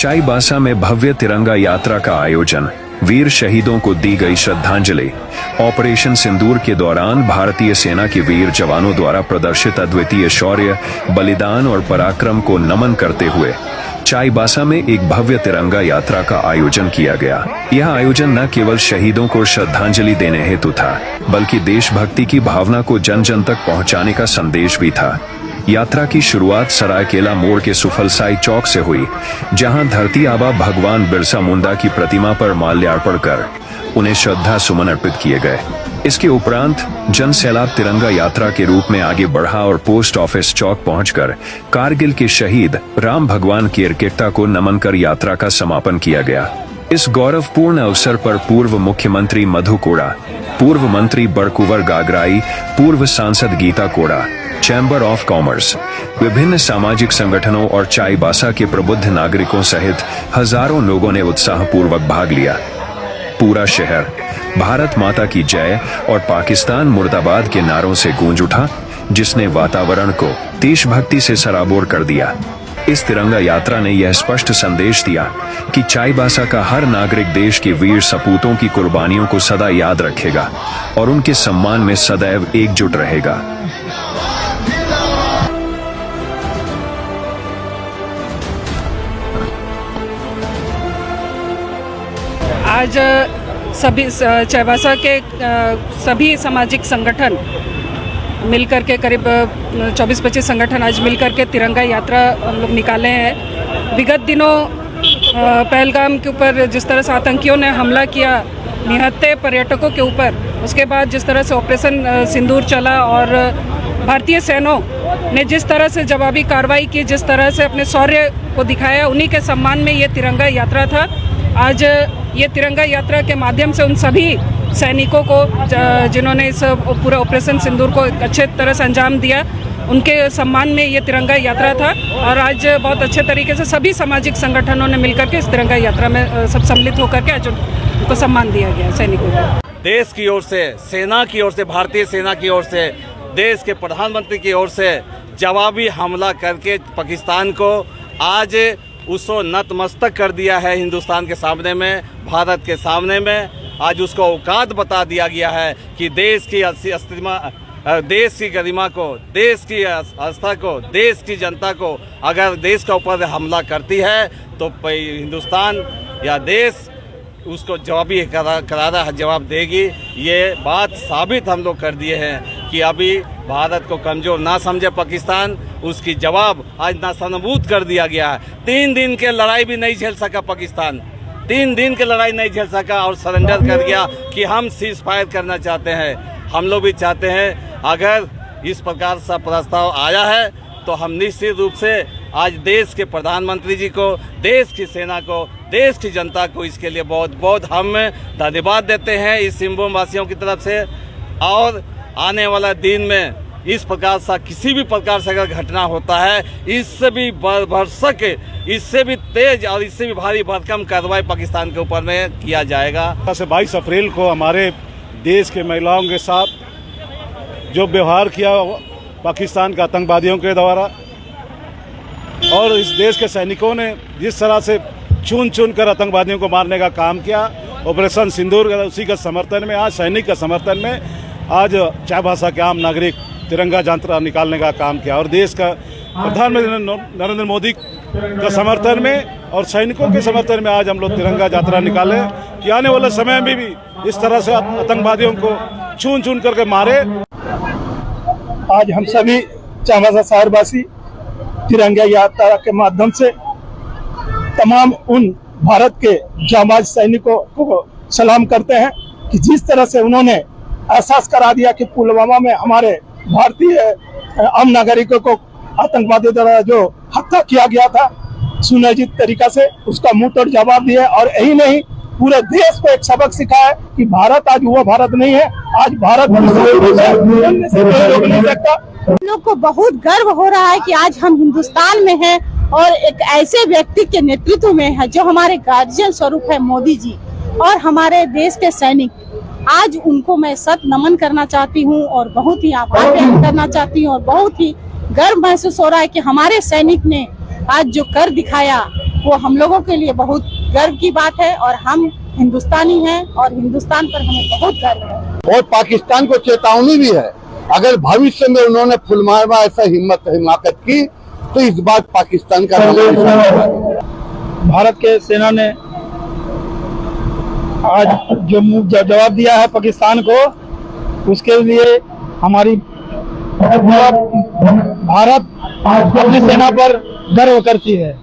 चाईबासा में भव्य तिरंगा यात्रा का आयोजन, वीर शहीदों को दी गई श्रद्धांजलि। ऑपरेशन सिंदूर के दौरान भारतीय सेना के वीर जवानों द्वारा प्रदर्शित अद्वितीय शौर्य, बलिदान और पराक्रम को नमन करते हुए चाईबासा में एक भव्य तिरंगा यात्रा का आयोजन किया गया। यह आयोजन न केवल शहीदों को श्रद्धांजलि देने हेतु था, बल्कि देशभक्ति की भावना को जन जन तक पहुंचाने का संदेश भी था। यात्रा की शुरुआत सरायकेला मोड़ के सुफलसाई चौक से हुई, जहां धरती आबा भगवान बिरसा मुंडा की प्रतिमा पर माल्यार्पण कर उन्हें श्रद्धा सुमन अर्पित किए गए। इसके उपरांत जन सैलाब तिरंगा यात्रा के रूप में आगे बढ़ा और पोस्ट ऑफिस चौक पहुंचकर कारगिल के शहीद राम भगवान की कीर्तिता को नमन कर यात्रा का समापन किया गया। इस गौरवपूर्ण अवसर पर पूर्व मुख्यमंत्री मधु कोड़ा, पूर्व मंत्री बड़कुंवर गागराई, पूर्व सांसद गीता कोड़ा, चैम्बर ऑफ कॉमर्स, विभिन्न सामाजिक संगठनों और चाईबासा के प्रबुद्ध नागरिकों सहित हजारों लोगों ने उत्साहपूर्वक भाग लिया। पूरा शहर भारत माता की जय और पाकिस्तान मुर्दाबाद के नारों से गूंज उठा, जिसने वातावरण को देशभक्ति से सराबोर कर दिया। इस तिरंगा यात्रा ने यह स्पष्ट संदेश दिया कि चाईबासा का हर नागरिक देश के वीर सपूतों की कुर्बानियों को सदा याद रखेगा और उनके सम्मान में सदैव एकजुट रहेगा। आज सभी चाईबासा के सभी सामाजिक संगठन मिलकर के करीब 24-25 संगठन आज मिलकर के तिरंगा यात्रा हम लोग निकाले हैं। विगत दिनों पहलगाम के ऊपर जिस तरह से आतंकियों ने हमला किया निहत्थे पर्यटकों के ऊपर, उसके बाद जिस तरह से ऑपरेशन सिंदूर चला और भारतीय सेनाओं ने जिस तरह से जवाबी कार्रवाई की, जिस तरह से अपने शौर्य को दिखाया, उन्हीं के सम्मान में ये तिरंगा यात्रा था। आज ये तिरंगा यात्रा के माध्यम से उन सभी सैनिकों को जिन्होंने इस पूरा ऑपरेशन सिंदूर को अच्छे तरह से अंजाम दिया, उनके सम्मान में ये तिरंगा यात्रा था। और आज बहुत अच्छे तरीके से सभी सामाजिक संगठनों ने मिलकर के इस तिरंगा यात्रा में सब सम्मिलित होकर के आज उनको सम्मान दिया गया सैनिकों को। देश की ओर से, सेना की ओर से, भारतीय सेना की ओर से, देश के प्रधानमंत्री की ओर से जवाबी हमला करके पाकिस्तान को आज उसको नतमस्तक कर दिया है। हिंदुस्तान के सामने में, भारत के सामने में आज उसको औकात बता दिया गया है कि देश की देश की गरिमा को, देश की आस्था को, देश की जनता को अगर देश के ऊपर हमला करती है तो हिंदुस्तान या देश उसको जवाबी करारा जवाब देगी। ये बात साबित हम लोग कर दिए हैं कि अभी भारत को कमज़ोर ना समझे पाकिस्तान, उसकी जवाब आज नासमूद कर दिया गया है। 3 दिन के लड़ाई भी नहीं झेल सका पाकिस्तान, 3 दिन की लड़ाई नहीं झेल सका और सरेंडर कर गया कि हम सीज फायर करना चाहते हैं। हम लोग भी चाहते हैं अगर इस प्रकार सा प्रस्ताव आया है तो हम निश्चित रूप से आज देश के प्रधानमंत्री जी को, देश की सेना को, देश की जनता को इसके लिए बहुत बहुत हम धन्यवाद देते हैं इस सिंहभूम वासियों की तरफ से। और आने वाला दिन में इस प्रकार सा किसी भी प्रकार से अगर घटना होता है, इससे भी भरसक, इससे भी तेज और इससे भी भारी भरकम कार्रवाई पाकिस्तान के ऊपर में किया जाएगा। 22 अप्रैल को हमारे देश के महिलाओं के साथ जो व्यवहार किया पाकिस्तान के आतंकवादियों के द्वारा, और इस देश के सैनिकों ने जिस तरह से चुन चुन कर आतंकवादियों को मारने का काम किया, ऑपरेशन सिंदूर, उसी के समर्थन में आज सैनिक के समर्थन में आज चाईबासा के आम नागरिक तिरंगा यात्रा निकालने का काम किया। और देश का प्रधानमंत्री नरेंद्र मोदी का समर्थन में और सैनिकों के समर्थन में आज हम लोग तिरंगा यात्रा निकाले कि आने वाले समय में भी इस तरह से आतंकवादियों को चुन चुन करके मारे। आज हम सभी चाईबासा शहरवासी तिरंगा यात्रा के माध्यम से तमाम उन भारत के जांबाज सैनिकों को सलाम करते हैं कि जिस तरह से उन्होंने एहसास करा दिया कि पुलवामा में हमारे भारतीय आम नागरिकों को आतंकवादियों द्वारा जो हत्या किया गया था सुनियोजित तरीका से, उसका मुंह तोड़ जवाब दिया। और यही नहीं, पूरे देश को एक सबक सिखाया कि भारत आज वो भारत नहीं है, आज भारत रोक नहीं सकता। हम लोग को बहुत गर्व हो रहा है कि आज हम हिंदुस्तान में हैं और एक ऐसे व्यक्ति के नेतृत्व में है जो हमारे गार्जियन स्वरूप है मोदी जी और हमारे देश के सैनिक। आज उनको मैं सत नमन करना चाहती हूँ और बहुत ही आभार व्यक्त करना चाहती हूँ और बहुत ही गर्व महसूस हो रहा है कि हमारे सैनिक ने आज जो कर दिखाया वो हम लोगों के लिए बहुत गर्व की बात है और हम हिंदुस्तानी हैं और हिंदुस्तान पर हमें बहुत गर्व है। और पाकिस्तान को चेतावनी भी है, अगर भविष्य में उन्होंने पुलवामा ऐसा हिमाकत की तो इस बार पाकिस्तान का भारत के सेना ने आज जो जवाब दिया है पाकिस्तान को, उसके लिए हमारी भारत अपनी सेना पर गर्व करती है।